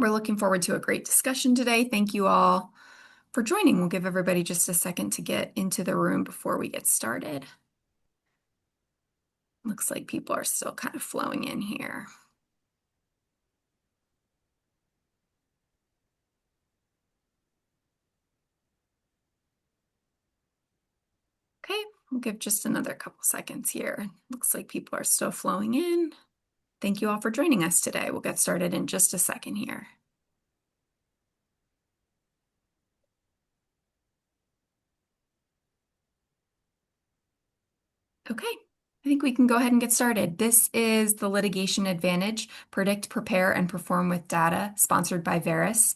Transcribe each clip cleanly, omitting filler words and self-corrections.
We're looking forward to a great discussion today. Thank you all for joining. We'll give everybody just a second to get into the room before we get started. Looks like people are still kind of flowing in here. Okay, we'll give just another couple seconds here. Looks like people are still flowing in. Thank you all for joining us today. We'll get started in just a second here. Okay, I think we can go ahead and get started. This is the Litigation Advantage, Predict, Prepare, and Perform with Data, sponsored by Verus.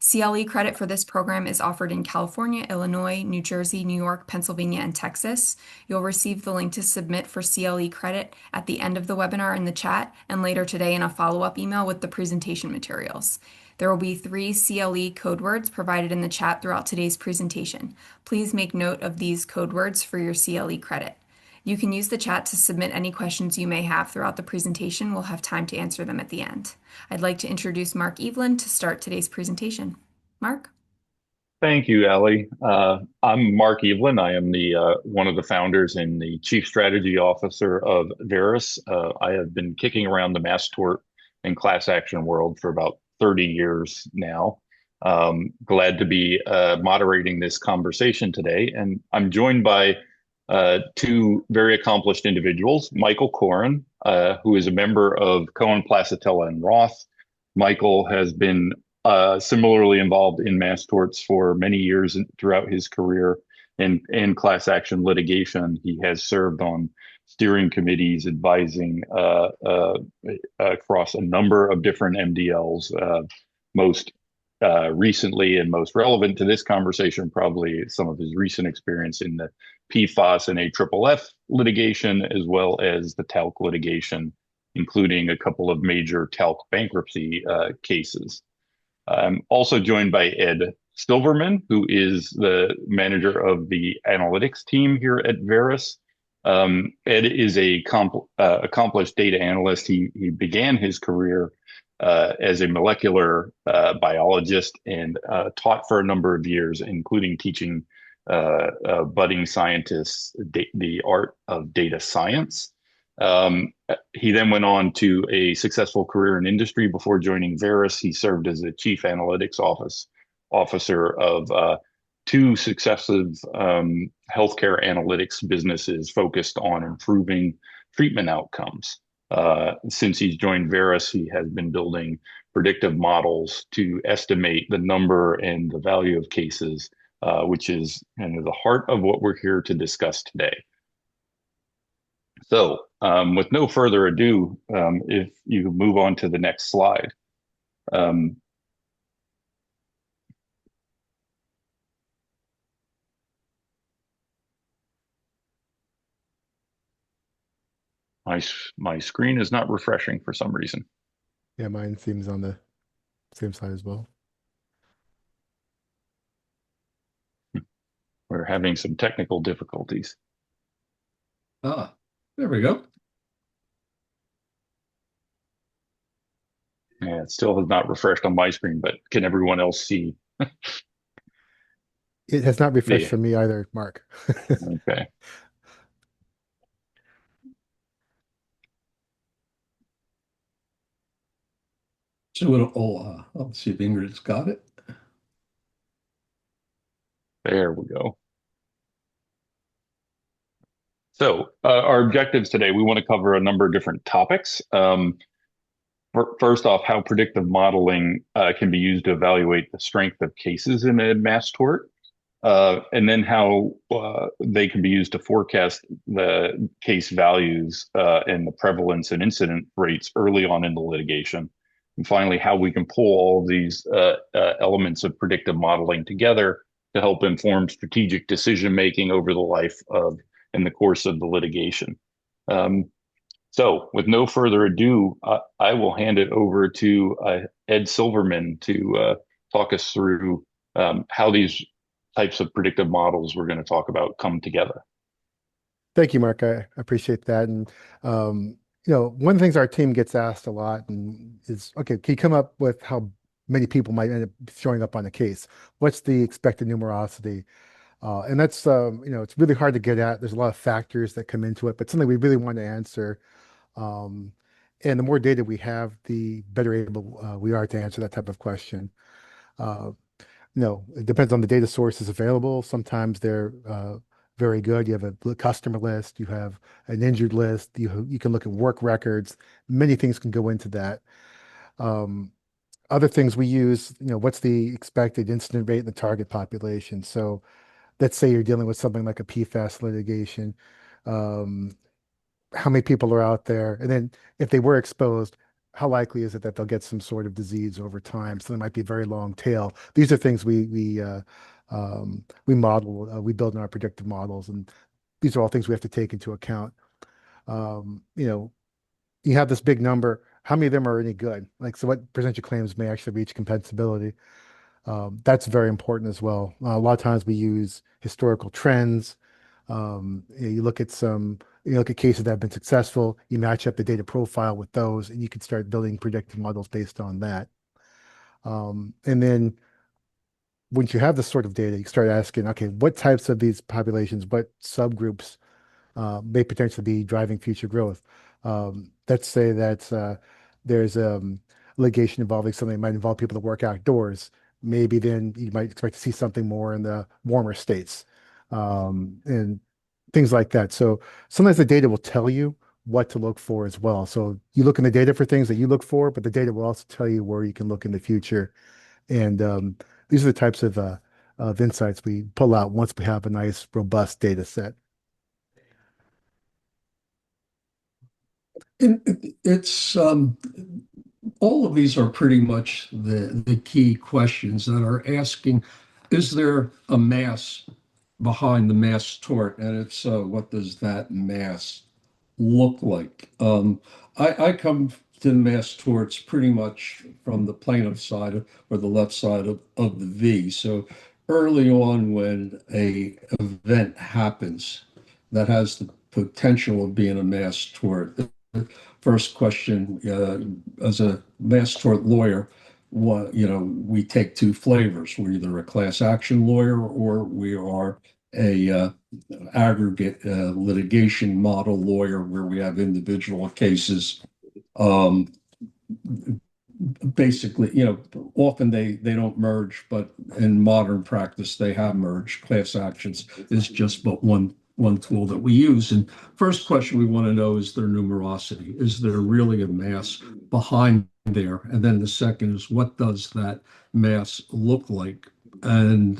CLE credit for this program is offered in California, Illinois, New Jersey, New York, Pennsylvania, and Texas. You'll receive the link to submit for CLE credit at the end of the webinar in the chat and later today in a follow-up email with the presentation materials. There will be 3 CLE code words provided in the chat throughout today's presentation. Please make note of these code words for your CLE credit. You can use the chat to submit any questions you may have throughout the presentation. We'll have time to answer them at the end. I'd like to introduce Mark Eveland to start today's presentation. Mark? Thank you, Allie. I'm Mark Eveland. I am the one of the founders and the Chief Strategy Officer of Verus. I have been kicking around the mass tort and class action world for about 30 years now. Glad to be moderating this conversation today, and I'm joined by 2 very accomplished individuals, Michael Coren, who is a member of Cohen Placitella Roth. Michael has been similarly involved in mass torts for many years throughout his career in class action litigation. He has served on steering committees advising across a number of different MDLs. Most recently and most relevant to this conversation, probably some of his recent experience in the PFAS and AFFF litigation, as well as the talc litigation, including a couple of major talc bankruptcy cases. I'm also joined by Ed Silverman, who is the manager of the analytics team here at Verus. Ed is a accomplished data analyst. He began his career as a molecular biologist and taught for a number of years, including teaching budding scientists the art of data science. He then went on to a successful career in industry. Before joining Verus, he served as a chief analytics officer of 2 successive healthcare analytics businesses focused on improving treatment outcomes. Since he's joined Verus, he has been building predictive models to estimate the number and the value of cases, which is kind of the heart of what we're here to discuss today. So, with no further ado, if you move on to the next slide. My screen is not refreshing for some reason. Yeah, mine seems on the same side as well. We're having some technical difficulties. Ah, there we go. Yeah, it still has not refreshed on my screen, but can everyone else see? It has not refreshed for me either, Mark. Okay. So I'll see if Ingrid's got it. There we go. So our objectives today, we want to cover a number of different topics. First off, how predictive modeling can be used to evaluate the strength of cases in a mass tort, and then how they can be used to forecast the case values and the prevalence and incident rates early on in the litigation. And finally, how we can pull all of these elements of predictive modeling together to help inform strategic decision-making over the life of in the course of the litigation. So with no further ado, I will hand it over to Ed Silverman to talk us through how these types of predictive models we're going to talk about come together. Thank you, Mark. I appreciate that. And, one of the things our team gets asked a lot is, okay, can you come up with how many people might end up showing up on the case. What's the expected numerosity? And that's, it's really hard to get at. There's a lot of factors that come into it, but something we really want to answer. Um, and the more data we have, the better able we are to answer that type of question. Uh, it depends on the data sources available. Sometimes they're very good. You have a customer list, you have an injured list, you can look at work records. Many things can go into that. Um, Other things we use, what's the expected incident rate in the target population? So let's say you're dealing with something like a PFAS litigation. Um, how many people are out there? And then if they were exposed, how likely is it that they'll get some sort of disease over time? So there might be a very long tail. These are things we model, we build in our predictive models, and these are all things we have to take into account. Um, you know, you have this big number. How many of them are any good? Like, so what percentage of claims may actually reach compensability? That's very important as well. A lot of times we use historical trends. You look at cases that have been successful, you match up the data profile with those, and you can start building predictive models based on that. And then once you have this sort of data, you start asking, okay, what types of these populations, what subgroups may potentially be driving future growth? Let's say that there's litigation involving something that might involve people that work outdoors. Maybe then you might expect to see something more in the warmer states, and things like that. So sometimes the data will tell you what to look for as well. So you look in the data for things that you look for, but the data will also tell you where you can look in the future. And these are the types of insights we pull out once we have a nice, robust data set. And it's all of these are pretty much the key questions that are asking, is there a mass behind the mass tort? And if so, what does that mass look like? I come to the mass torts pretty much from the plaintiff side or the left side of the V. So early on when a event happens that has the potential of being a mass tort, first question, as a mass tort lawyer, we take two flavors. We're either a class action lawyer or we are a aggregate litigation model lawyer where we have individual cases. Um, Basically, often they don't merge, but in modern practice, they have merged. Class actions is just but one tool that we use. And first question we want to know is their numerosity. Is there really a mass behind there? And then the second is, what does that mass look like? And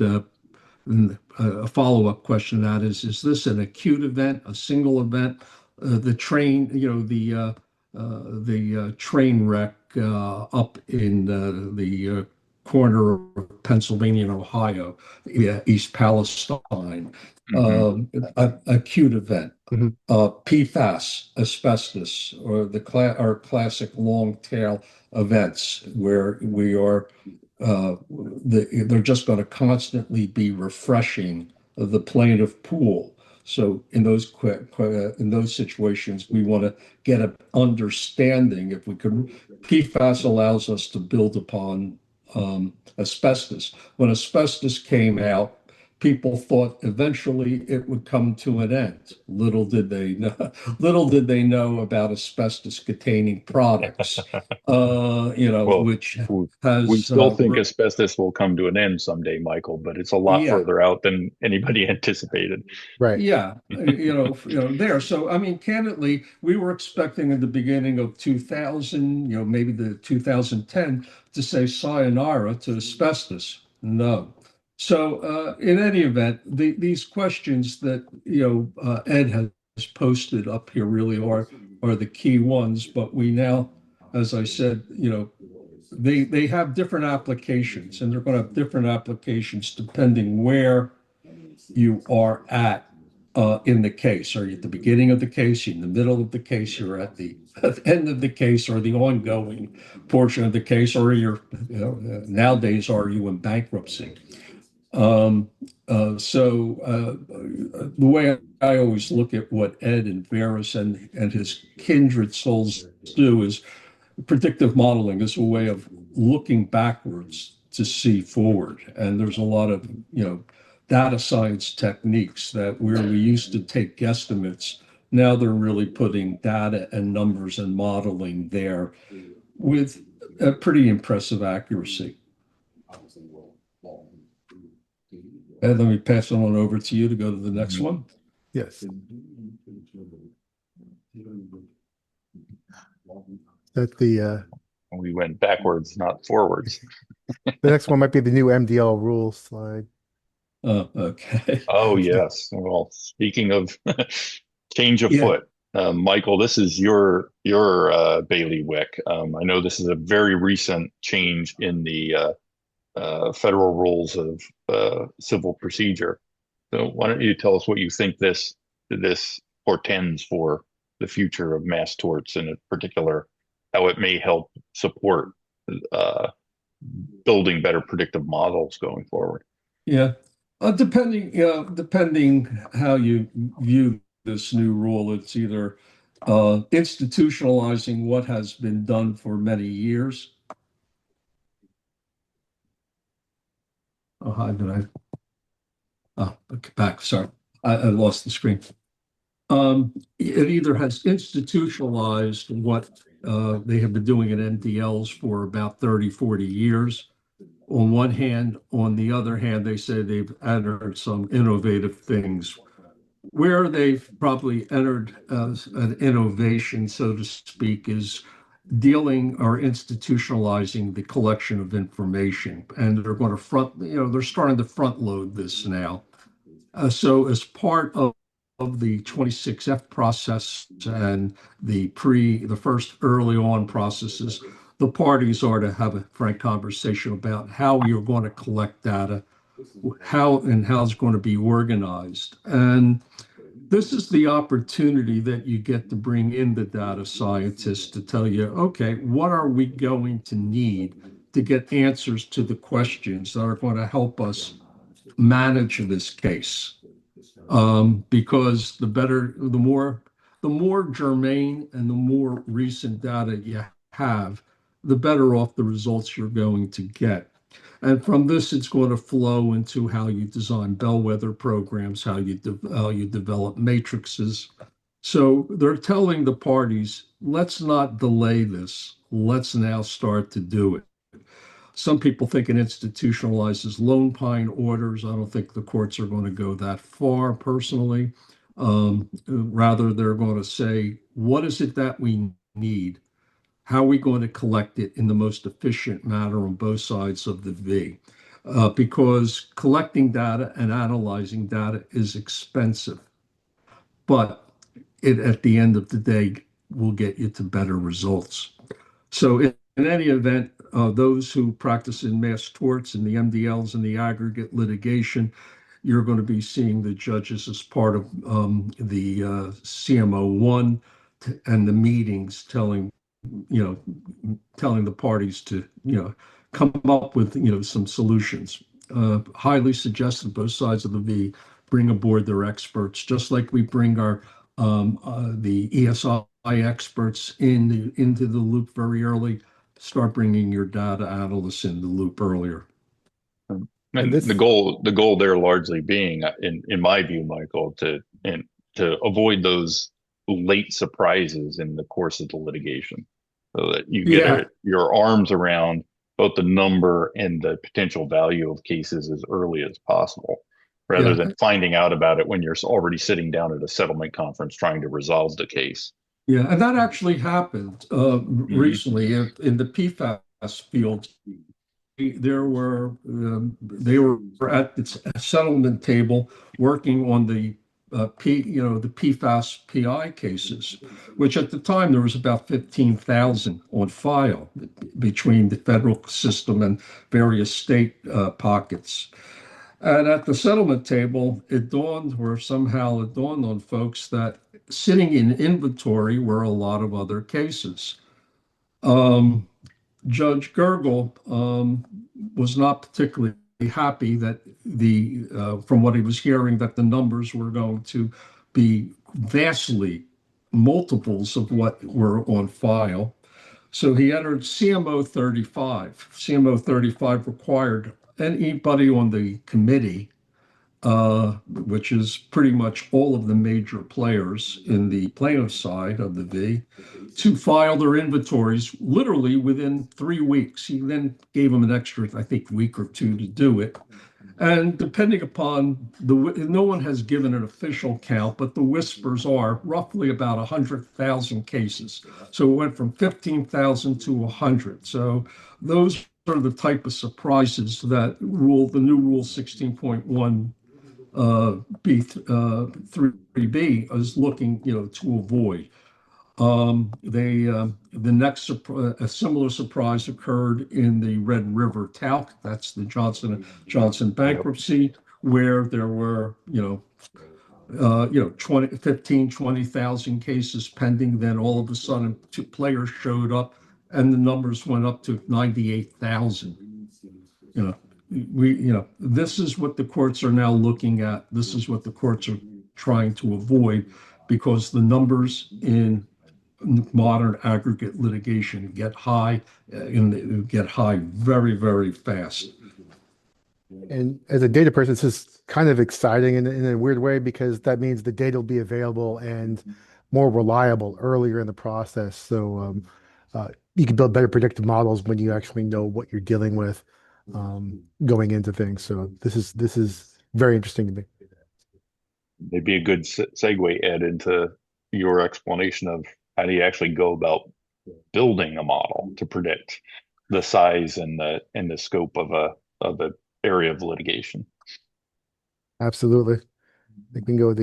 a follow-up question to that is this an acute event, a single event? The train, the train wreck up in the corner of Pennsylvania and Ohio, East Palestine, acute event. Mhm. PFAS, asbestos, or our classic long tail events where we are they're just going to constantly be refreshing the plaintiff pool. So in those situations, we want to get an understanding. If we could, PFAS allows us to build upon asbestos. When asbestos came out, people thought eventually it would come to an end. Little did they know about asbestos-containing products, Well, which we has still think asbestos will come to an end someday, Michael, but it's a lot yeah. further out than anybody anticipated. Right. Yeah, there. So, I mean, candidly, we were expecting in the beginning of 2000, maybe the 2010, to say sayonara to asbestos. No. So, in any event, these questions that Ed has posted up here really are the key ones. But we now, as I said, they have different applications, and they're going to have different applications depending where you are in the case. Are you at the beginning of the case? You're in the middle of the case? You're at the end of the case, or the ongoing portion of the case, or nowadays, are you in bankruptcy? The way I always look at what Ed and Verus and his kindred souls do is predictive modeling is a way of looking backwards to see forward. And there's a lot of, data science techniques that where we used to take guesstimates, now they're really putting data and numbers and modeling there with a pretty impressive accuracy. And let me pass it on over to you to go to the next one. Yes. That the We went backwards, not forwards. next one might be the new MDL rules slide. Okay. Oh, yes. Well, speaking of change of Yeah. foot, Michael, this is your bailiwick. I know this is a very recent change in the federal rules of civil procedure. So why don't you tell us what you think this portends for the future of mass torts, and in particular, how it may help support building better predictive models going forward. Yeah. Depending how you view this new rule, it's either institutionalizing what has been done for many years. Oh, hi, did I? Oh, back. Sorry, I lost the screen. It either has institutionalized what they have been doing at MDLs for about 30, 40 years. On one hand, on the other hand, they say they've entered some innovative things. Where they've probably entered an innovation, so to speak, is dealing or institutionalizing the collection of information. And they're going to they're starting to front load this now. So as part of the 26F process and the first early on processes, the parties are to have a frank conversation about how you're going to collect data, how it's going to be organized. And this is the opportunity that you get to bring in the data scientists to tell you, okay, what are we going to need to get answers to the questions that are going to help us manage this case? Because the more germane and the more recent data you have, the better off the results you're going to get. And from this, it's going to flow into how you design bellwether programs, how you develop matrices. So they're telling the parties, let's not delay this. Let's now start to do it. Some people think it institutionalizes lone pine orders. I don't think the courts are going to go that far personally. Rather, they're going to say, what is it that we need? How are we going to collect it in the most efficient manner on both sides of the V? Because collecting data and analyzing data is expensive, but it, at the end of the day, will get you to better results. So in any event, those who practice in mass torts and the MDLs and the aggregate litigation, you're going to be seeing the judges as part of the CMO1 and the meetings telling the parties to, come up with, some solutions. Highly suggested both sides of the V bring aboard their experts, just like we bring our the ESI experts into the loop very early. Start bringing your data analysts in the loop earlier. And the goal there largely being, in my view, Michael, to avoid those late surprises in the course of the litigation, so that you get your arms around both the number and the potential value of cases as early as possible, rather than finding out about it when you're already sitting down at a settlement conference trying to resolve the case. Yeah, and that actually happened recently in the PFAS field. They were at the settlement table working on the the PFAS PI cases, which at the time there was about 15,000 on file between the federal system and various state pockets. And at the settlement table, it dawned on folks that sitting in inventory were a lot of other cases. Judge Gergel was not particularly happy that from what he was hearing, that the numbers were going to be vastly multiples of what were on file. So he entered CMO 35. CMO 35 required anybody on the committee, which is pretty much all of the major players in the plaintiff side of the V, to file their inventories literally within 3 weeks. He then gave them an extra, I think, week or two to do it. And depending upon no one has given an official count, but the whispers are roughly about 100,000 cases. So it went from 15,000 to 100. So those are the type of surprises that the new rule 16.1 B3B is looking, to avoid. A similar surprise occurred in the Red River talc. That's the Johnson & Johnson bankruptcy, where there were, 20,000 cases pending. Then all of a sudden, two players showed up, and the numbers went up to 98,000. This is what the courts are now looking at. This is what the courts are trying to avoid, because the numbers in modern aggregate litigation get high, and they get high very, very fast. And as a data person, this is kind of exciting in a weird way, because that means the data will be available and more reliable earlier in the process. So you can build better predictive models when you actually know what you're dealing with going into things. So this is very interesting to me. Maybe a good segue, Ed, into your explanation of how do you actually go about building a model to predict the size and the scope of a area of litigation. Absolutely. I think we can go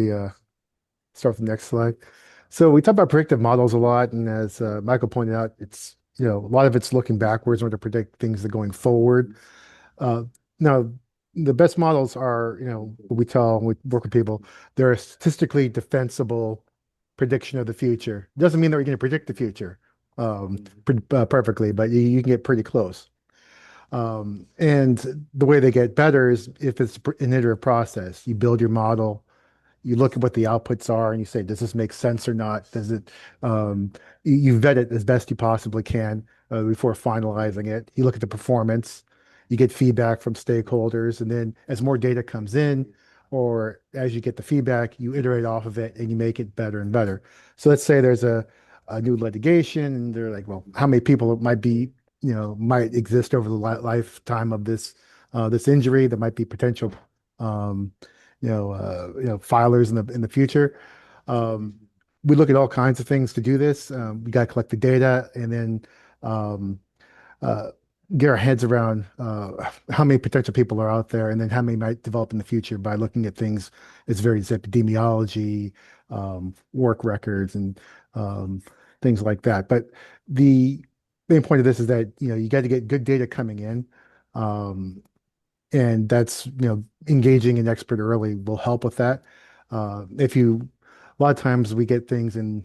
start with the next slide. So we talk about predictive models a lot, and as Michael pointed out, it's a lot of it's looking backwards in order to predict things that are going forward. Now, the best models are, what we tell when we work with people, they're a statistically defensible prediction of the future. Doesn't mean that we're going to predict the future perfectly, but you can get pretty close. And the way they get better is if it's an iterative process. You build your model, you look at what the outputs are, and you say, does this make sense or not? Does it? You vet it as best you possibly can before finalizing it. You look at the performance, you get feedback from stakeholders, and then as more data comes in, or as you get the feedback, you iterate off of it and you make it better and better. So let's say there's a new litigation, and they're like, well, how many people might exist over the lifetime of this injury? There might be potential filers in the future. We look at all kinds of things to do this. We got to collect the data, and then get our heads around how many potential people are out there, and then how many might develop in the future by looking at things as various epidemiology, work records, and things like that. But the main point of this is that you got to get good data coming in. And that's, engaging an expert early will help with that. A lot of times we get things and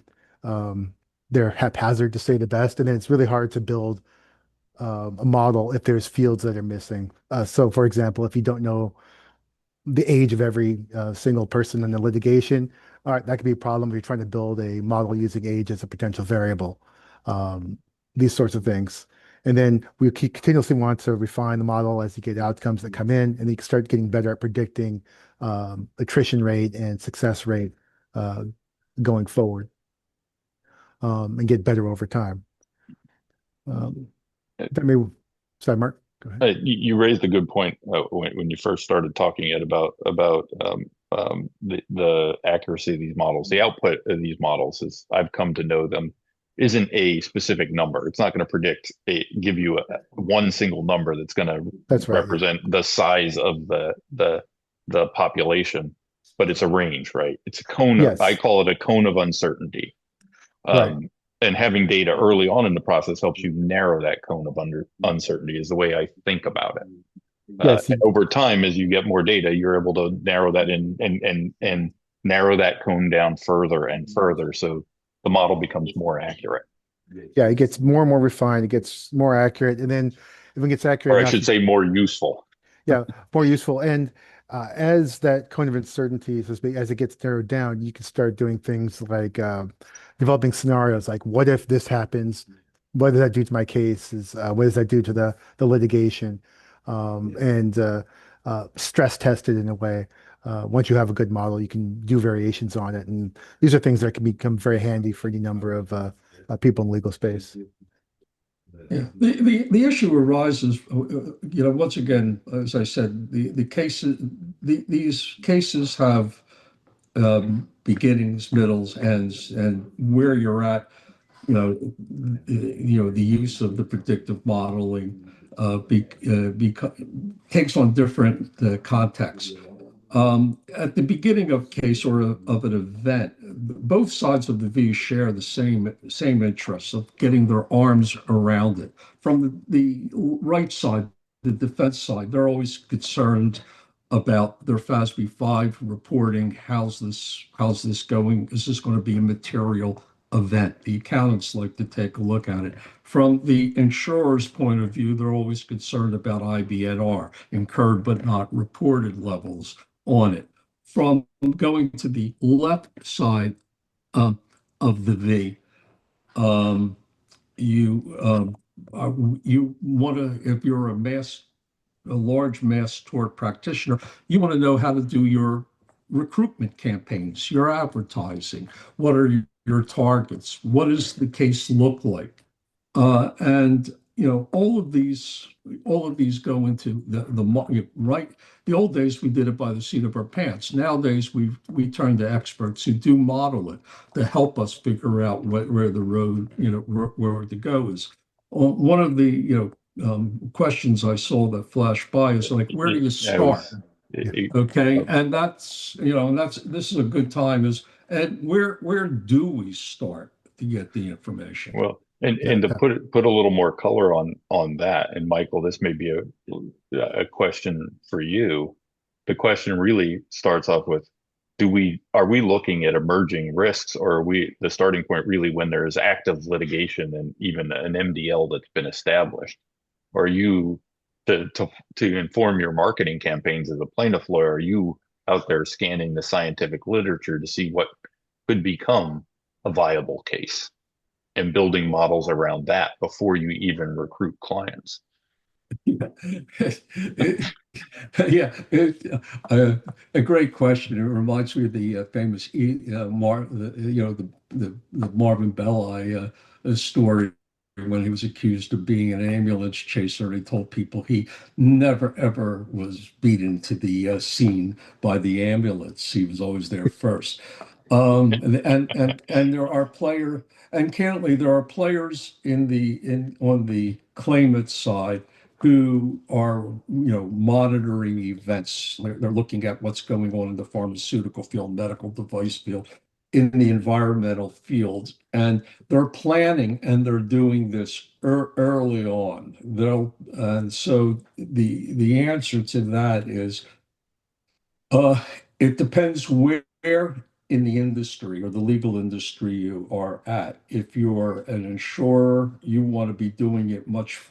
they're haphazard, to say the best, and then it's really hard to build a model if there's fields that are missing. So for example, if you don't know the age of every single person in the litigation, all right, that could be a problem if you're trying to build a model using age as a potential variable. These sorts of things. And then we continuously want to refine the model as you get outcomes that come in, and you can start getting better at predicting attrition rate and success rate going forward, and get better over time. Sorry, Mark, go ahead. You raised a good point when you first started talking, Ed, about the accuracy of these models. The output of these models, as I've come to know them, isn't a specific number. It's not going to give you one single number that's going to represent the size of the population, but it's a range, right? It's a cone. Yes. I call it a cone of uncertainty. Right. And having data early on in the process helps you narrow that cone of uncertainty, is the way I think about it. Yes. And over time, as you get more data, you're able to narrow that in and narrow that cone down further and further, so the model becomes more accurate. Yeah, it gets more and more refined. It gets more accurate, and then if it gets accurate, or I should say, more useful. Yeah, more useful. And as that cone of uncertainty, as it gets narrowed down, you can start doing things like developing scenarios like, what if this happens? what does that do to my case? Is what does that do to the litigation? And stress tested in a way. Once you have a good model, you can do variations on it, and these are things that can become very handy for any number of people in the legal space. Yeah, the issue arises, once again, as I said, the cases, these cases have beginnings, middles, ends, and where you're at, the use of the predictive modeling takes on different contexts. At the beginning of case or of an event, both sides of the V share the same interests of getting their arms around it. From the right side, the defense side, they're always concerned about their FASB 5 reporting. How's this going? Is this going to be a material event? The accountants like to take a look at it. From the insurer's point of view, they're always concerned about IBNR, incurred but not reported levels on it. From going to the left side of the V, you want to, if you're a large mass tort practitioner, you want to know how to do your recruitment campaigns, your advertising. What are your targets? What does the case look like? And all of these go into the right. The old days we did it by the seat of our pants. Nowadays we turn to experts who do model it to help us figure out where the road, where to go is. One of the questions I saw that flashed by is like, where do you start? Okay, and this is a good time and where do we start to get the information? Well, and to put a little more color on that, and Michael, this may be a question for you. The question really starts off with, are we looking at emerging risks, or are we the starting point really when there is active litigation and even an MDL that's been established? Or are you to inform your marketing campaigns as a plaintiff lawyer, are you out there scanning the scientific literature to see what could become a viable case and building models around that before you even recruit clients? Yeah, a great question. It reminds me of the famous the Marvin Belli story when he was accused of being an ambulance chaser. He told people he never ever was beaten to the scene by the ambulance. He was always there first. And there are candidly there are players on the claimant side who are monitoring events. They're looking at what's going on in the pharmaceutical field, medical device field, in the environmental field, and they're planning and they're doing this early on. And so the answer to that is it depends where in the industry or the legal industry you are at. If you're an insurer, you want to be doing it much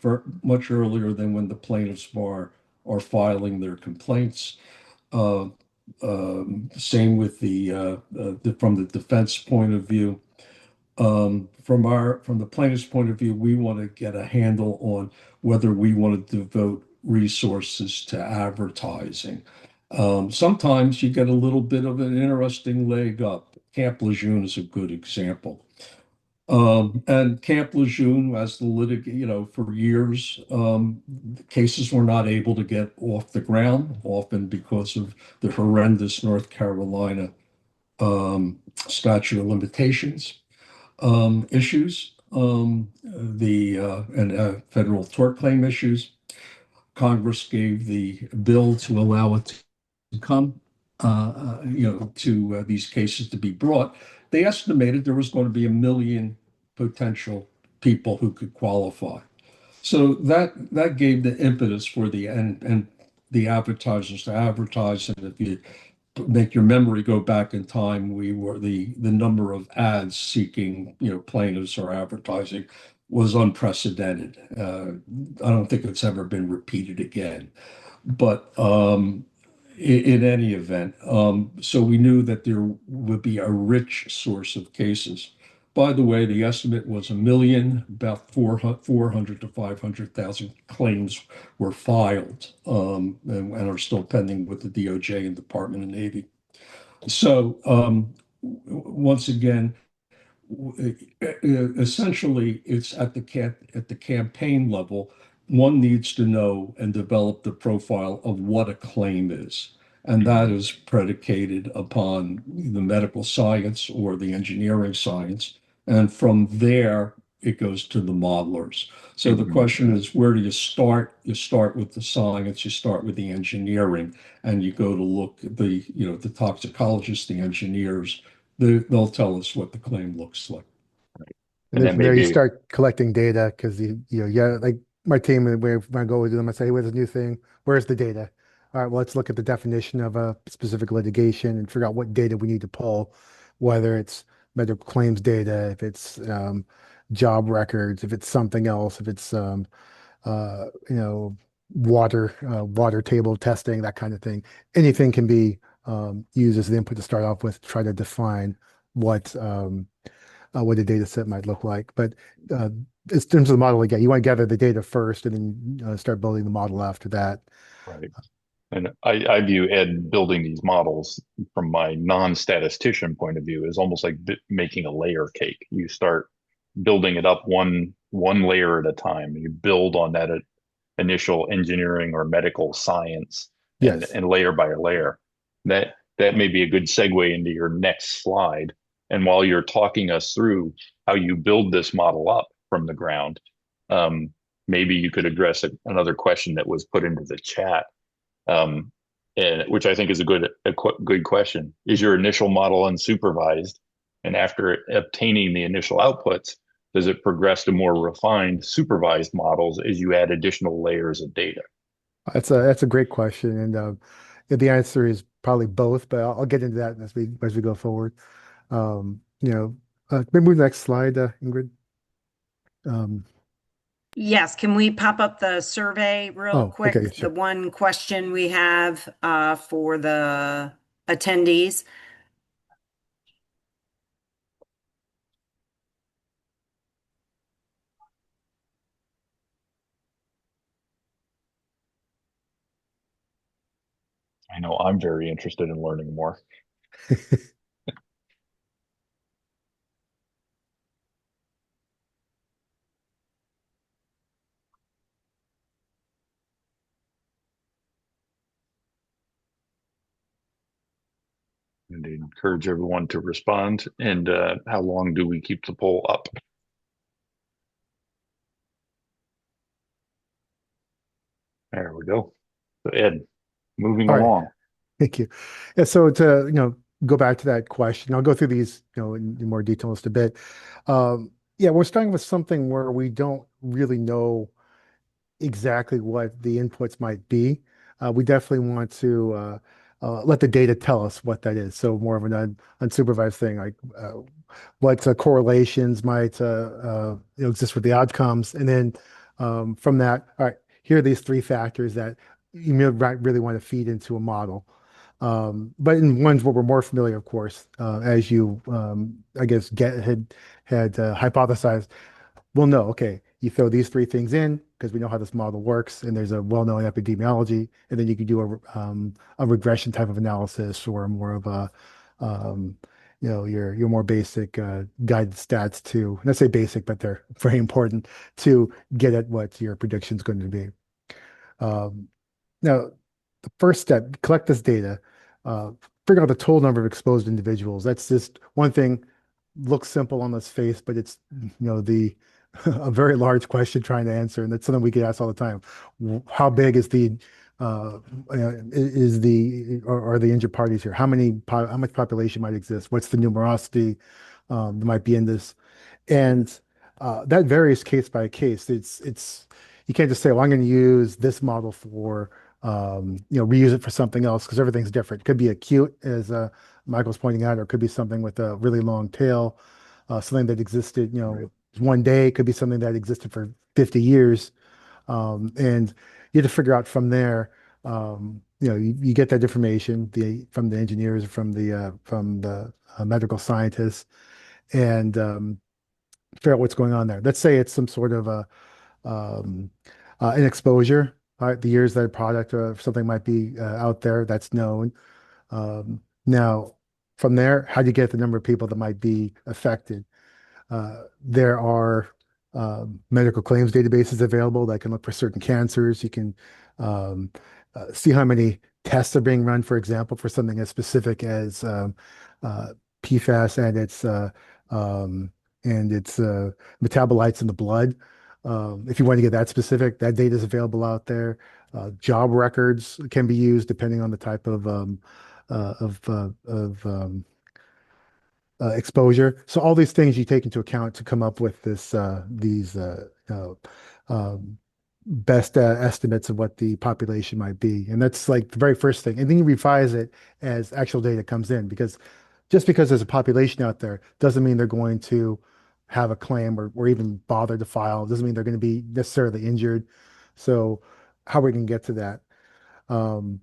earlier than when the plaintiffs are filing their complaints. Uh, Same with from the defense point of view. From the plaintiff's point of view, we want to get a handle on whether we want to devote resources to advertising. Sometimes you get a little bit of an interesting leg up. Camp Lejeune is a good example. And Camp Lejeune, as for years, cases were not able to get off the ground, often because of the horrendous North Carolina statute of limitations issues, and federal tort claim issues. Congress gave the bill to allow it to come, to these cases to be brought. They estimated there was going to be 1 million potential people who could qualify. So that gave the impetus for the advertisers to advertise. And if you make your memory go back in time, we were the number of ads seeking plaintiffs or advertising was unprecedented. I don't think it's ever been repeated again. But in any event, so we knew that there would be a rich source of cases. By the way, the estimate was a million, about 400 to 500,000 claims were filed and are still pending with the DOJ and Department of Navy. So once again, essentially, it's at the campaign level. One needs to know and develop the profile of what a claim is, and that is predicated upon the medical science or the engineering science. And from there, it goes to the modelers. So the question is, where do you start? You start with the science, you start with the engineering, and you go to look at the toxicologists, the engineers. They'll tell us what the claim looks like. And And then then from there, you maybe, start collecting data because yeah, like my team, when I go with them, I say, hey, where's the new thing? Where's the data? All right, well, let's look at the definition of a specific litigation and figure out what data we need to pull, whether it's medical claims data, if it's job records, if it's something else, if it's water table testing, that kind of thing. Anything can be used as the input to start off with, try to define what a data set might look like. But in terms of the model, again, you want to gather the data first and then start building the model after that. right. And I view Ed building these models from my non-statistician point of view is almost like making a layer cake. You start building it up one layer at a time. You build on that initial engineering or medical science Yes. and layer by layer. That may be a good segue into your next slide. And while you're talking us through how you build this model up from the ground, maybe you could address another question that was put into the chat, and which I think is a good question. Is your initial model unsupervised? And after obtaining the initial outputs, does it progress to more refined supervised models as you add additional layers of data? That's a great question, and the answer is probably both. But I'll get into that as we go forward. Maybe move to the next slide, Ingrid. Yes, can we pop up the survey real Oh, okay, quick? sure. The one question we have for the attendees. I know I'm very interested in learning more. And encourage everyone to respond. And how long do we keep the poll up? There we go. So Ed, moving All right. along. Thank you. Yeah, so to go back to that question, I'll go through these in more detail in just a bit. Yeah, we're starting with something where we don't really know exactly what the inputs might be. We definitely want to let the data tell us what that is. So more of an unsupervised thing, like what correlations might exist with the outcomes, and then from that, all right, here are these three factors that you really want to feed into a model. But in ones where we're more familiar, of course, as you, I guess, had hypothesized, we'll know, okay, you throw these three things in because we know how this model works, and there's a well-known epidemiology, and then you can do a regression type of analysis or more of a, your more basic guided stats to, let's say basic, but they're very important to get at what your prediction is going to be. Now, the first step, collect this data, figure out the total number of exposed individuals. That's just one thing, looks simple on its face, but it's, the a very large question trying to answer, and that's something we get asked all the time. How big is are the injured parties here? How much population might exist? What's the numerosity that might be in this? And that varies case by case. It's you can't just say, well, I'm going to use this model for reuse it for something else because everything's different. It could be acute, as Michael's pointing out, or it could be something with a really long tail, something that existed, one day. It could be something that existed for 50 years. And you have to figure out from there, you get that information from the engineers, from the medical scientists, and figure out what's going on there. Let's say it's some sort of a um, an exposure, right? The years that a product or something might be out there that's known. Now, from there, how do you get the number of people that might be affected? There are medical claims databases available that can look for certain cancers. You can um, see how many tests are being run, for example, for something as specific as PFAS um, and its metabolites in the blood. If you want to get that specific, that data is available out there. Job records can be used depending on the type of exposure. So all these things you take into account to come up with these best estimates of what the population might be. And that's like the very first thing. And then you revise it as actual data comes in, because just because there's a population out there doesn't mean they're going to have a claim or even bother to file. It doesn't mean they're going to be necessarily injured. So how are we going to get to that? Um,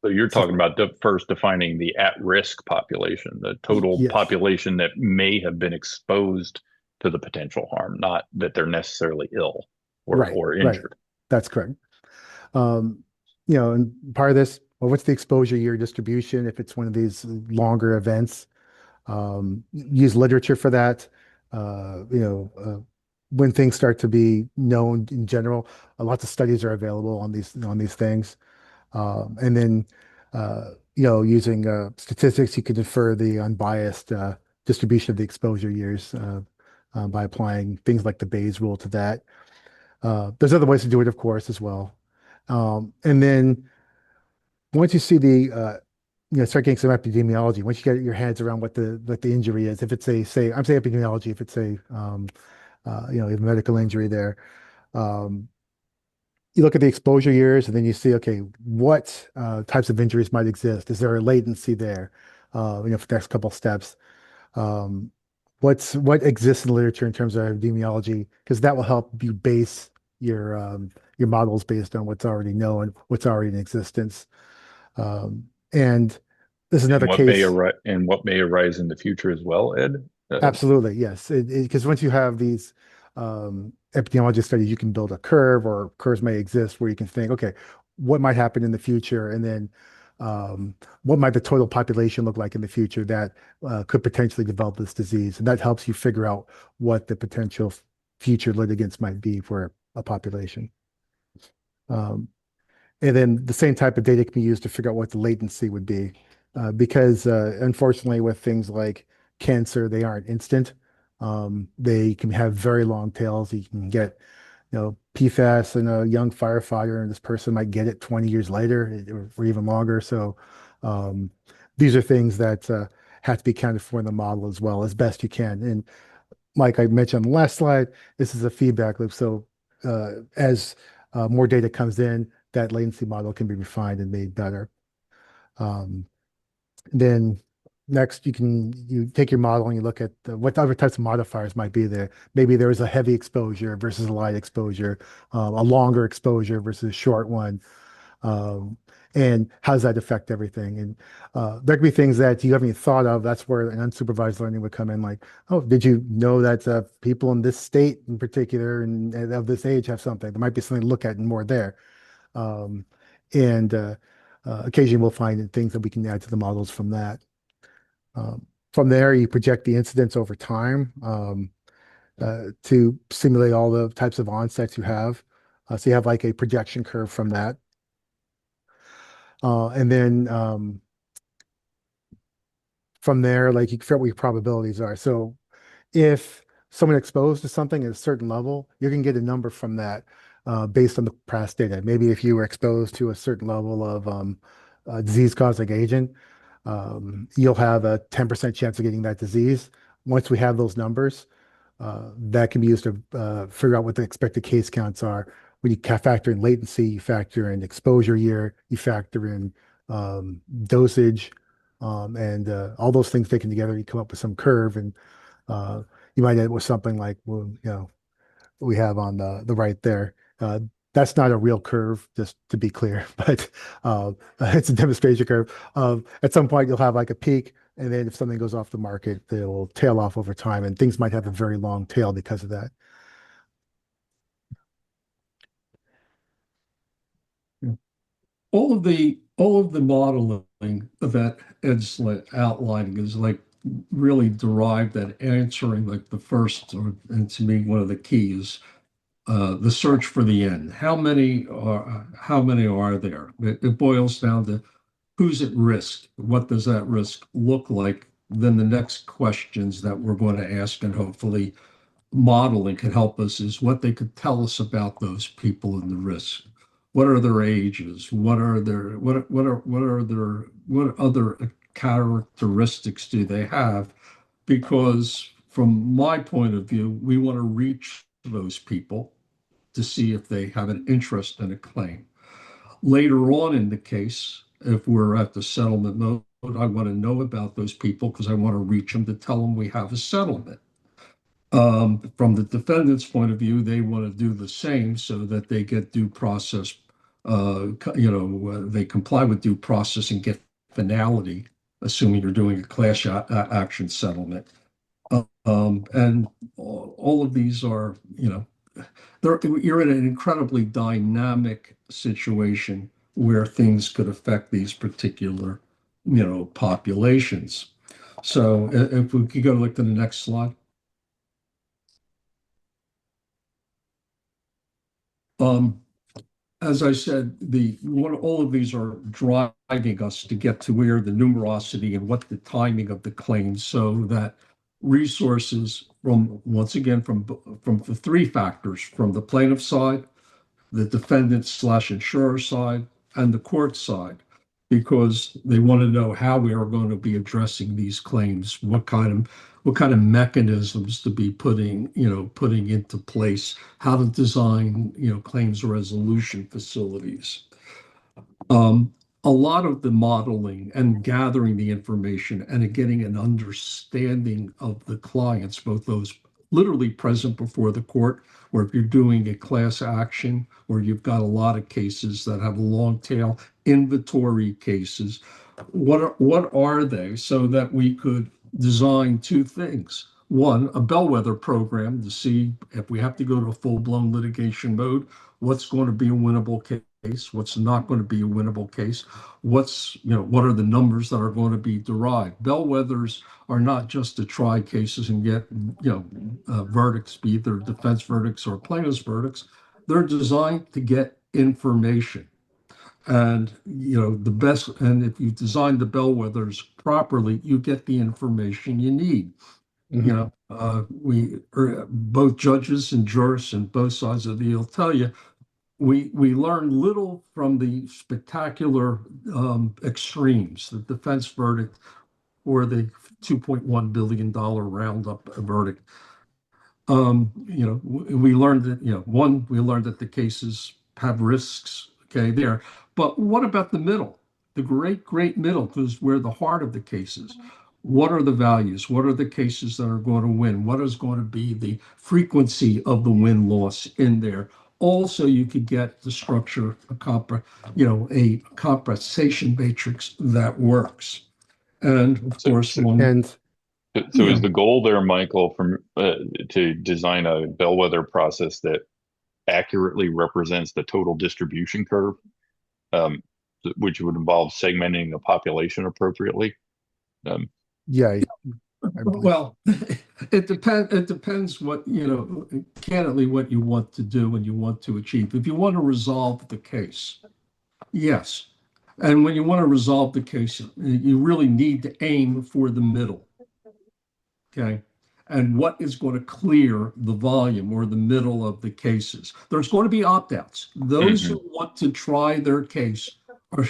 So you're so talking about first defining the at-risk population, the total yes, population that may have been exposed to the potential harm, not that they're necessarily ill right, or right. injured. That's correct. Um, and part of this, well, what's the exposure year distribution if it's one of these longer events? Use literature for that. When things start to be known in general, lots of studies are available on these things. And then, using statistics, you could infer the unbiased distribution of the exposure years by applying things like the Bayes rule to that. There's other ways to do it, of course, as well. And then once you see start getting some epidemiology, once you get your hands around what the injury is, if it's I'm saying epidemiology, if it's you have a medical injury there, um, you look at the exposure years and then you see, okay, what types of injuries might exist? Is there a latency there? For the next couple of steps. Um, what exists in the literature in terms of epidemiology? Because that will help you base your models based on what's already known, what's already in existence. And this is another case. And what may arise in the future as well, Ed? Absolutely, yes. Because once you have these epidemiology studies, you can build a curve, or curves may exist where you can think, okay, what might happen in the future, and then what might the total population look like in the future that could potentially develop this disease, and that helps you figure out what the potential future litigants might be for a population. Um, and then the same type of data can be used to figure out what the latency would be. Because unfortunately, with things like cancer, they aren't instant. They can have very long tails. You can get, PFAS in a young firefighter, and this person might get it 20 years later or even longer. So um, these are things that have to be accounted for in the model as well as best you can. And like I mentioned on the last slide, this is a feedback loop. So as more data comes in, that latency model can be refined and made better. Um, then next, you take your model and you look at what other types of modifiers might be there. Maybe there is a heavy exposure versus a light exposure, a longer exposure versus a short one. Um, and how does that affect everything? And there could be things that you haven't even thought of. That's where an unsupervised learning would come in, like, oh, did you know that people in this state in particular and of this age have something? There might be something to look at and more there. Um, and occasionally we'll find things that we can add to the models from that. From there, you project the incidence over time to simulate all the types of onsets you have. So you have like a projection curve from that. And then from there, like you can figure out what your probabilities are. So if someone exposed to something at a certain level, you can get a number from that based on the past data. Maybe if you were exposed to a certain level of disease-causing agent, you'll have a 10% chance of getting that disease. Once we have those numbers, that can be used to figure out what the expected case counts are. When you factor in latency, you factor in exposure year, you factor in dosage, and all those things taken together, you come up with some curve, and you might end up with something like, well, we have on the right there. That's not a real curve, just to be clear, but it's a demonstration curve of at some point you'll have like a peak, And then if something goes off the market, they'll tail off over time, and things might have a very long tail because of that. All of the modeling that Ed's outlining is like really derived at answering like the first, and to me one of the keys, the search for the end. How many are there? It boils down to who's at risk. What does that risk look like? Then the next questions that we're going to ask, and hopefully modeling can help us, is what they could tell us about those people and the risk. What are their ages? What other characteristics do they have? Because from my point of view, we want to reach those people to see if they have an interest in a claim. Later on in the case, if we're at the settlement mode, I want to know about those people because I want to reach them to tell them we have a settlement. From the defendant's point of view, they want to do the same so that they get due process, they comply with due process and get finality, assuming you're doing a class action settlement. And all of these are, you're in an incredibly dynamic situation where things could affect these particular, populations. So if we could go to the next slide. As I said, all of these are driving us to get to where the numerosity and what the timing of the claims, so that resources once again, from the three factors, from the plaintiff side, the defendant/insurer side, and the court side, because they want to know how we are going to be addressing these claims, what kind of mechanisms to be putting into place, how to design, claims resolution facilities. A lot of the modeling and gathering the information and getting an understanding of the clients, both those literally present before the court, or if you're doing a class action where you've got a lot of cases that have a long tail, inventory cases, what are they, so that we could design two things. One, a bellwether program to see if we have to go to a full-blown litigation mode, what's going to be a winnable case, what's not going to be a winnable case, what are the numbers that are going to be derived. Bellwethers are not just to try cases and get, verdicts, be either defense verdicts or plaintiff's verdicts. They're designed to get information. And if you design the bellwethers properly, you get the information you need. We both judges and jurists and both sides of the deal tell you we learn little from the spectacular extremes, the defense verdict or the $2.1 billion roundup verdict. We learned that, we learned that the cases have risks, okay, there. But what about the middle? The great middle, because we're the heart of the cases. What are the values? What are the cases that are going to win? What is going to be the frequency of the win-loss in there? Also, you could get the structure, a compensation matrix that works. And of course, So is the goal there, Michael, to design a bellwether process that accurately represents the total distribution curve, which would involve segmenting the population appropriately? Yeah. Well, it depends what, candidly, what you want to do and you want to achieve. If you want to resolve the case, yes. And when you want to resolve the case, you really need to aim for the middle. Okay. And what is going to clear the volume or the middle of the cases? There's going to be opt-outs. Those who want to try their case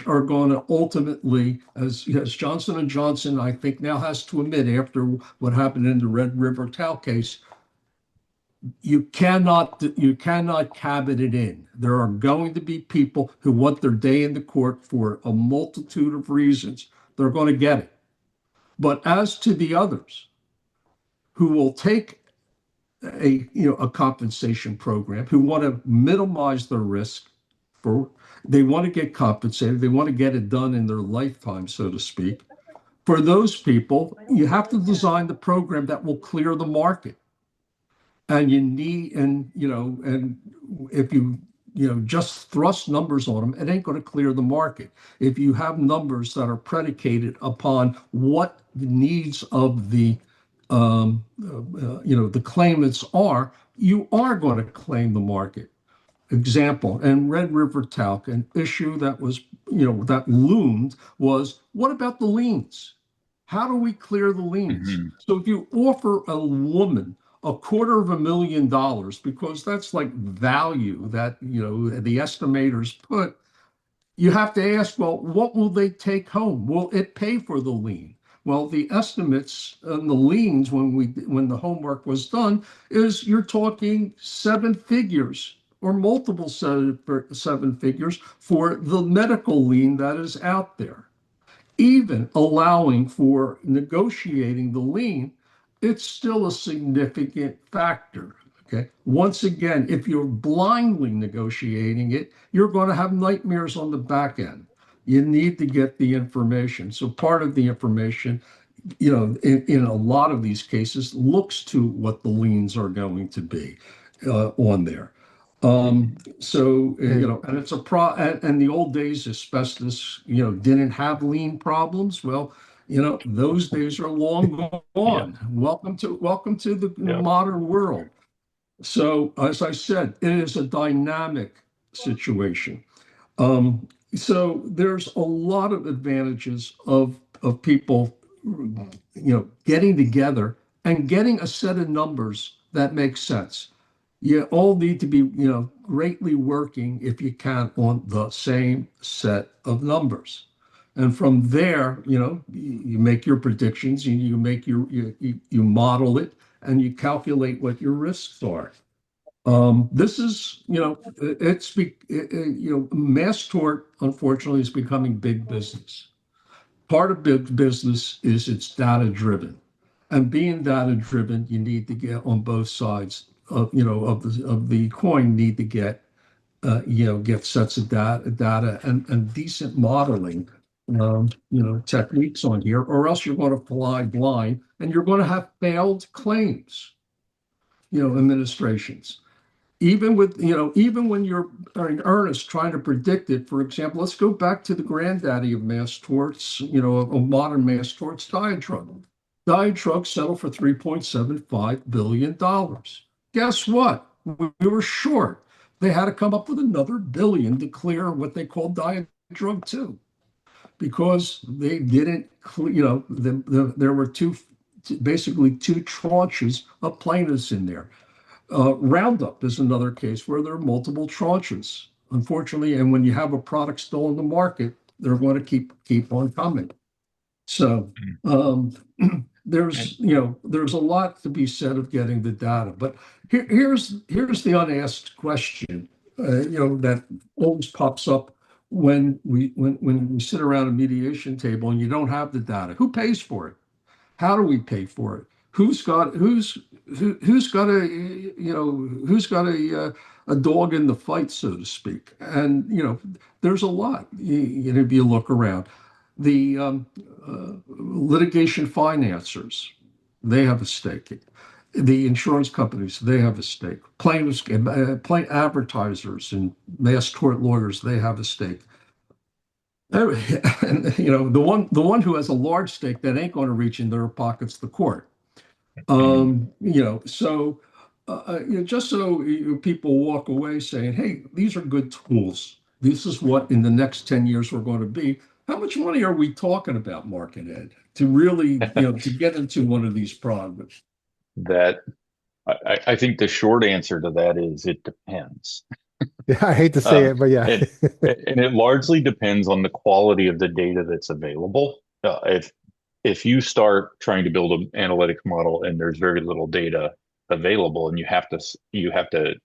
are going to ultimately, as Johnson & Johnson, I think, now has to admit, after what happened in the Red River Tau case, you cannot cabinet it in. There are going to be people who want their day in the court for a multitude of reasons. They're going to get it. But as to the others who will take a compensation program, who want to minimize their risk, they want to get compensated, they want to get it done in their lifetime, so to speak, For those people, you have to design the program that will clear the market. And you need, and if you just thrust numbers on them, it ain't going to clear the market. If you have numbers that are predicated upon what the needs of the claimants are, you are going to claim the market. Example, and Red River Talc, an issue that was, that loomed was, what about the liens? How do we clear the liens? Mhm. So if you offer a woman $250,000, because that's like value that, the estimators put, you have to ask, well, what will they take home? Will it pay for the lien? Well, the estimates and the liens when the homework was done is you're talking seven figures or multiple seven figures for the medical lien that is out there. Even allowing for negotiating the lien, it's still a significant factor. Okay. Once again, if you're blindly negotiating it, you're going to have nightmares on the back end. You need to get the information. So part of the information, in a lot of these cases, looks to what the liens are going to be on there. And it's and the old days, asbestos, didn't have lien problems. Well, those days are long Yeah. gone. Welcome to the Yeah. modern world. So, as I said, it is a dynamic situation. So there's a lot of advantages of people, getting together and getting a set of numbers that makes sense. You all need to be, greatly working, if you can, on the same set of numbers. And from there, you make your predictions, you make you model it, and you calculate what your risks are. This is, mass tort, unfortunately, is becoming big business. Part of big business is it's data driven. And being data driven, you need to get on both sides of the coin, need to get sets of data and decent modeling techniques on here, or else you're going to fly blind and you're going to have failed claims, administrations. Even when you're in earnest trying to predict it. For example, let's go back to the granddaddy of mass torts, of modern mass torts, Diatrug. Diatrug settled for $3.75 billion. Guess what? We were short. They had to come up with another billion to clear what they called Diatrug 2, because they didn't, there were basically two tranches of plaintiffs in there. Roundup is another case where there are multiple tranches, unfortunately. And when you have a product still in the market, they're going to keep on coming. So there's a lot to be said of getting the data. But here's the unasked question, that always pops up when we sit around a mediation table and you don't have the data. Who pays for it? How do we pay for it? Who's got a dog in the fight, so to speak? And there's a lot. If you look around, the litigation financiers, they have a stake. The insurance companies, they have a stake. Plaintiffs, plaintiff advertisers, and mass tort lawyers, they have a stake. And the one who has a large stake that ain't going to reach in their pockets, the court. So just so people walk away saying, hey, these are good tools. This is what in the next 10 years we're going to be. How much money are we talking about, Mark and Ed, to really, to get into one of these projects? That I think the short answer to that is it depends. Yeah, I hate to say it, but yeah. and it largely depends on the quality of the data that's available. If you start trying to build an analytics model and there's very little data available, and you have to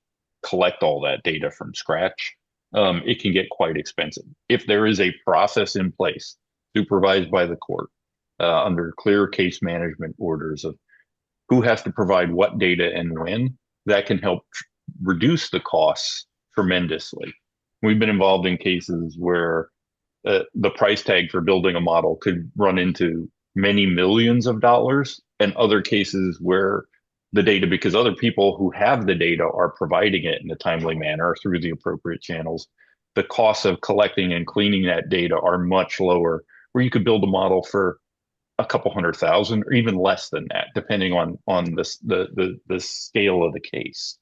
collect all that data from scratch, it can get quite expensive. If there is a process in place, supervised by the court, under clear case management orders of who has to provide what data and when, that can help reduce the costs tremendously. We've been involved in cases where the price tag for building a model could run into many millions of dollars, and other cases where the data, because other people who have the data are providing it in a timely manner through the appropriate channels, the costs of collecting and cleaning that data are much lower, where you could build a model for a couple 100,000 or even less than that, depending on the scale of the case.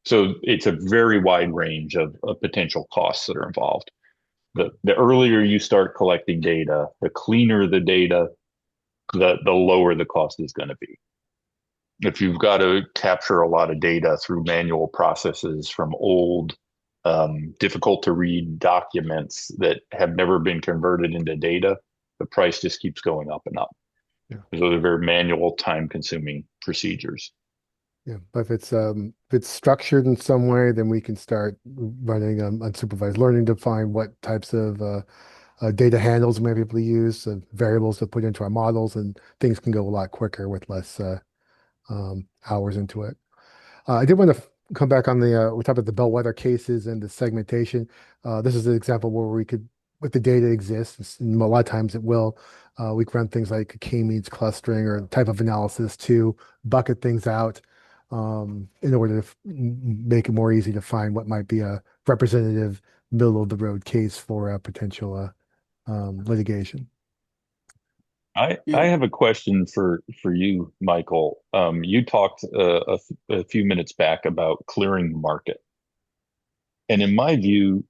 So it's a very wide range of potential costs that are involved. The earlier you start collecting data, the cleaner the data, the lower the cost is going to be. If you've got to capture a lot of data through manual processes from old, difficult to read documents that have never been converted into data, the price just keeps going up and up. Yeah. Those are very manual, time-consuming procedures. Yeah, but if it's structured in some way, then we can start running unsupervised learning to find what types of data handles we may be able to use, variables to put into our models, and things can go a lot quicker with less hours into it. I did want to come back on we talked about the bellwether cases and the segmentation. This is an example where we could, if the data exists, and a lot of times it will, we can run things like k-means clustering or type of analysis to bucket things out in order to make it more easy to find what might be a representative middle of the road case for a potential litigation. I have a question for you, Michael. You talked a few minutes back about clearing the market. And in my view,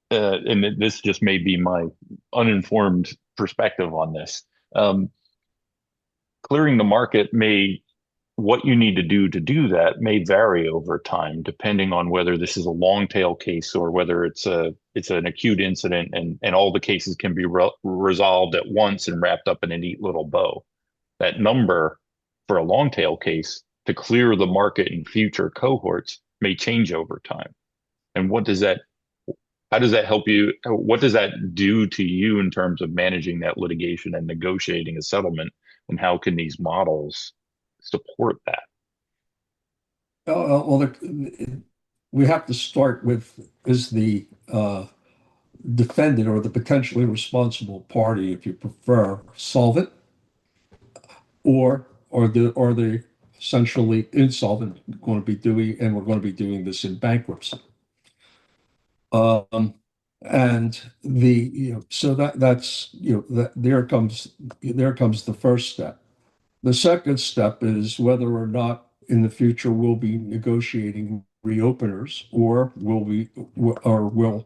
and this just may be my uninformed perspective on this, clearing the market what you need to do that may vary over time, depending on whether this is a long tail case or whether it's an acute incident and all the cases can be resolved at once and wrapped up in a neat little bow. That number for a long tail case to clear the market in future cohorts may change over time. And how does that help you? What does that do to you in terms of managing that litigation and negotiating a settlement? And how can these models support that? Well, we have to start with, is the defendant or the potentially responsible party, if you prefer, solvent, or the essentially insolvent going to be doing, and we're going to be doing this in bankruptcy. And so that's there comes the first step. The second step is whether or not in the future we'll be negotiating reopeners, or will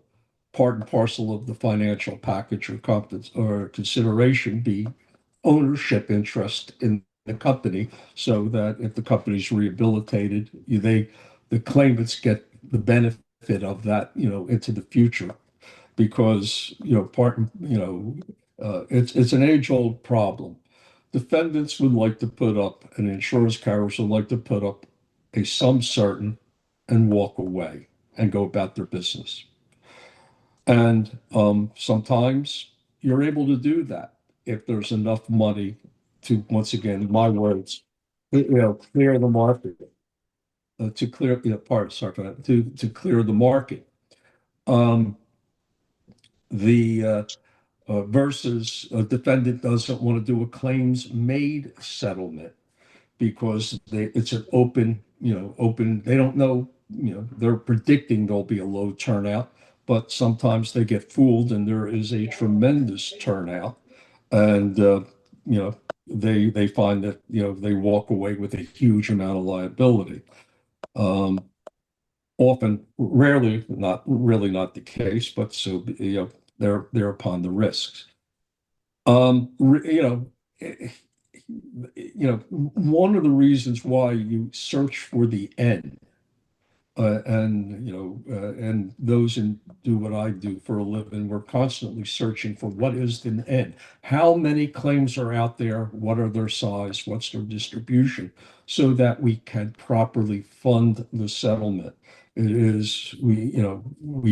part and parcel of the financial package or consideration be ownership interest in the company, so that if the company's rehabilitated, the claimants get the benefit of that, into the future, because it's an age-old problem. Defendants would like to put up, and insurance carriers would like to put up a sum certain and walk away and go about their business. And sometimes you're able to do that if there's enough money to, once again, in my words, clear the market. To clear, sorry for that, to clear the market. Versus a defendant doesn't want to do a claims made settlement because it's an open, they don't know, they're predicting there'll be a low turnout, but sometimes they get fooled and there is a tremendous turnout. And, they find that, they walk away with a huge amount of liability. Often, rarely, not the case, but so, they're upon the risks. One of the reasons why you search for the end, and those who do what I do for a living, we're constantly searching for what is the end. How many claims are out there? What are their size? What's their distribution? So that we can properly fund the settlement. We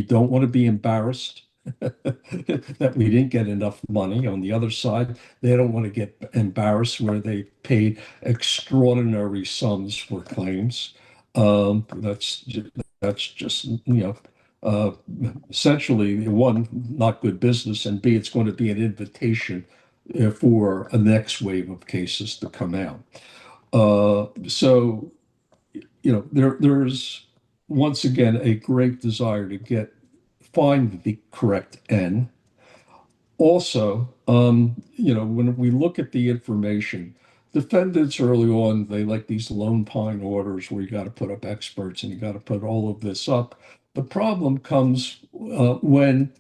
don't want to be embarrassed that we didn't get enough money. On the other side, they don't want to get embarrassed where they paid extraordinary sums for claims. That's just, essentially, one, not good business, and B, it's going to be an invitation for a next wave of cases to come out. So, there's once again a great desire to find the correct N. Also, when we look at the information, defendants early on, they like these lone pine orders where you got to put up experts and you got to put all of this up. The problem comes when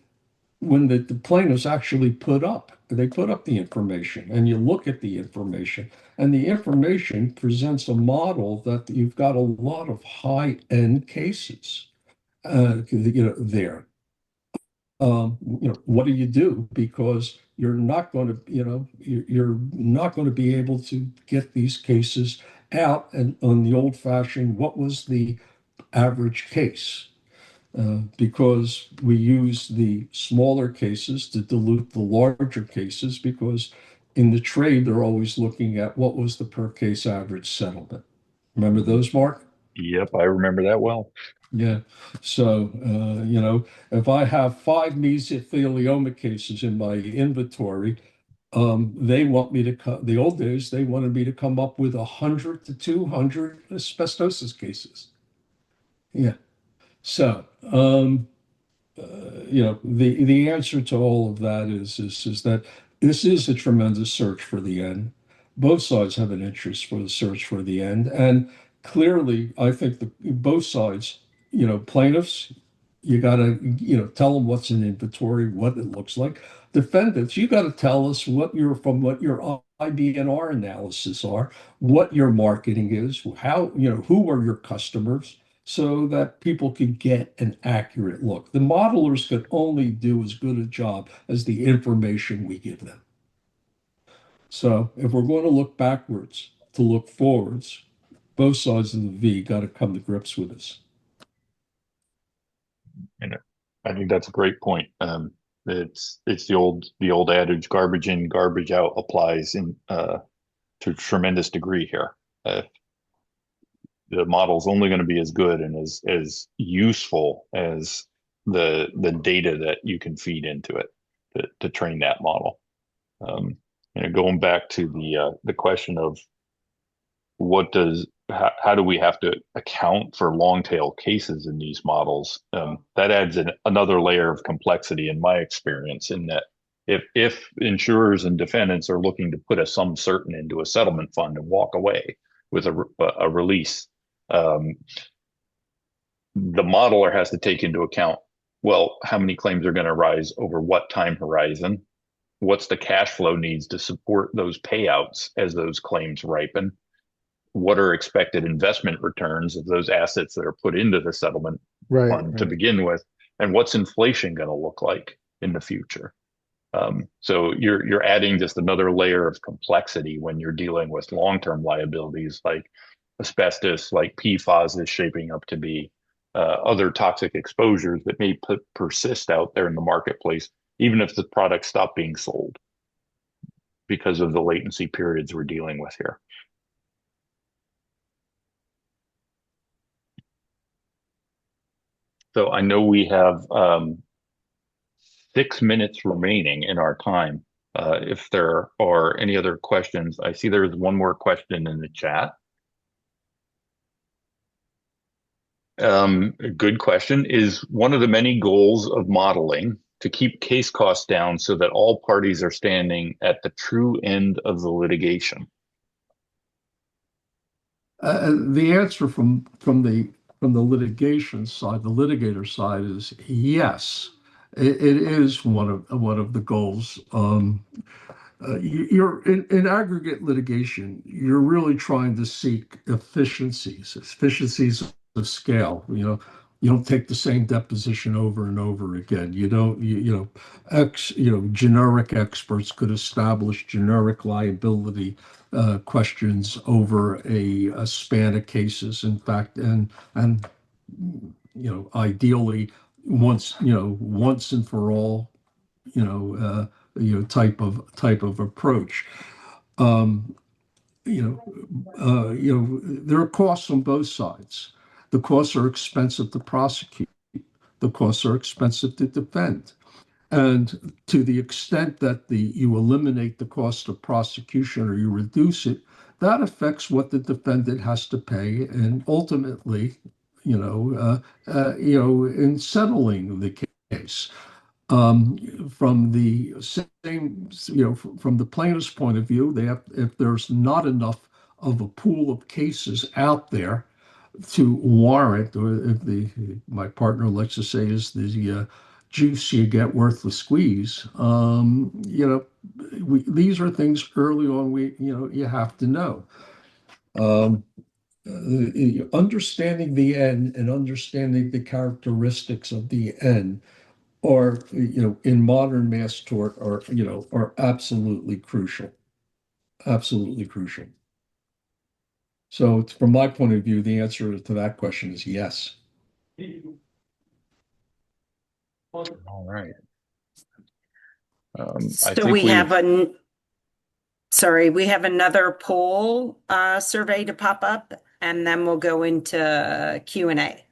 the plaintiffs actually they put up the information and you look at the information and the information presents a model that you've got a lot of high-end cases there. What do you do? Because you're not going to, you're not going to be able to get these cases out and on the old-fashioned, what was the average case? Because we use the smaller cases to dilute the larger cases because in the trade, they're always looking at what was the per case average settlement. Remember those, Mark? Yep, I remember that well. Yeah. So, if I have 5 mesothelioma cases in my inventory, they want me to the old days, they wanted me to come up with 100 to 200 asbestosis cases. Yeah. So, the answer to all of that is that this is a tremendous search for the end. Both sides have an interest for the search for the end, and clearly, I think both sides, plaintiffs, you got to tell them what's in inventory, what it looks like. Defendants, you got to tell us what your IBNR analysis are, what your marketing is, how who are your customers so that people could get an accurate look. The modelers could only do as good a job as the information we give them. So if we're going to look backwards to look forwards, both sides of the V got to come to grips with this. And I think that's a great point. It's the old adage, garbage in, garbage out applies to a tremendous degree here. The model's only going to be as good and as useful as the data that you can feed into it to train that model. Going back to the question of how do we have to account for long tail cases in these models? That adds another layer of complexity in my experience, in that if insurers and defendants are looking to put a sum certain into a settlement fund and walk away with a release, the modeler has to take into account, well, how many claims are going to arise over what time horizon? What's the cash flow needs to support those payouts as those claims ripen? What are expected investment returns of those assets that are put into the settlement fund to begin with? And what's inflation going to look like in the future? So you're adding just another layer of complexity when you're dealing with long-term liabilities like asbestos, like PFAS is shaping up to be, other toxic exposures that may persist out there in the marketplace, even if the products stop being sold because of the latency periods we're dealing with here. So I know we have 6 minutes remaining in our time. If there are any other questions, I see there's one more question in the chat. A good question. Is one of the many goals of modeling to keep case costs down so that all parties are standing at the true end of the litigation? The answer from the litigation side, the litigator side, is yes. It is one of the goals. You're in aggregate litigation, you're really trying to seek efficiencies of scale. You don't take the same deposition over and over again. You don't, generic experts could establish generic liability questions over a span of cases. In fact, and ideally once and for all, type of approach. There are costs on both sides. The costs are expensive to prosecute. The costs are expensive to defend. And to the extent that you eliminate the cost of prosecution or you reduce it, that affects what the defendant has to pay, and ultimately, in settling the case. From the same, from the plaintiff's point of view, if there's not enough of a pool of cases out there to warrant, or if my partner likes to say is the juice you get worth the squeeze. These are things early on you have to know. Understanding the end and understanding the characteristics of the end are, in modern mass tort are absolutely crucial. Absolutely crucial. So from my point of view, the answer to that question is yes. All right. I So think we have we've we have another poll survey to pop up, and then we'll go into Q&A.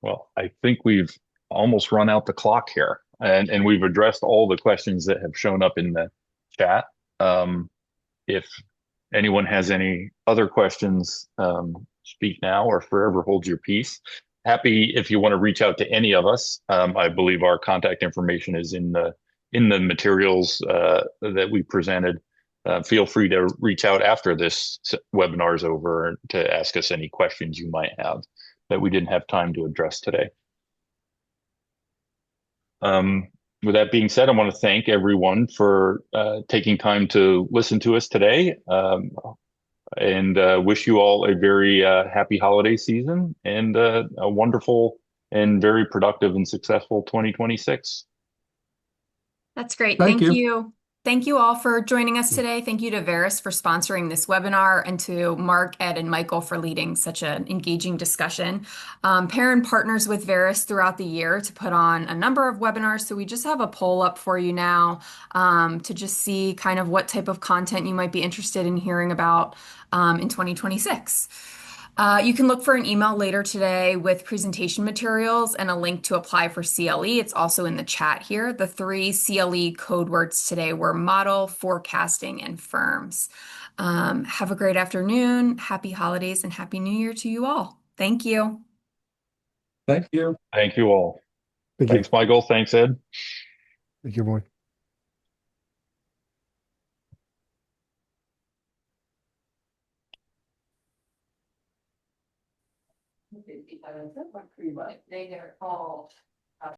Well, I think we've almost run out the clock here, and we've addressed all the questions that have shown up in the chat. If anyone has any other questions, speak now or forever hold your peace. Happy if you want to reach out to any of us. I believe our contact information is in the materials that we presented. Feel free to reach out after this webinar is over to ask us any questions you might have that we didn't have time to address today. With that being said, I want to thank everyone for taking time to listen to us today, and wish you all a very happy holiday season and a wonderful and very productive and successful 2026. That's great. Thank Thank you. you. Thank you all for joining us today. Thank you to Verus for sponsoring this webinar, and to Mark, Ed, and Michael for leading such an engaging discussion. Perrin partners with Verus throughout the year to put on a number of webinars. So we just have a poll up for you now to just see kind of what type of content you might be interested in hearing about in 2026. You can look for an email later today with presentation materials and a link to apply for CLE. It's also in the chat here. The 3 CLE code words today were model, forecasting, and firms. Have a great afternoon, happy holidays, and happy new year to you all. Thank you. Thank you. Thank you all. Thank you. Thanks, Michael. Thanks, Ed. Thank you, everyone. They get a call.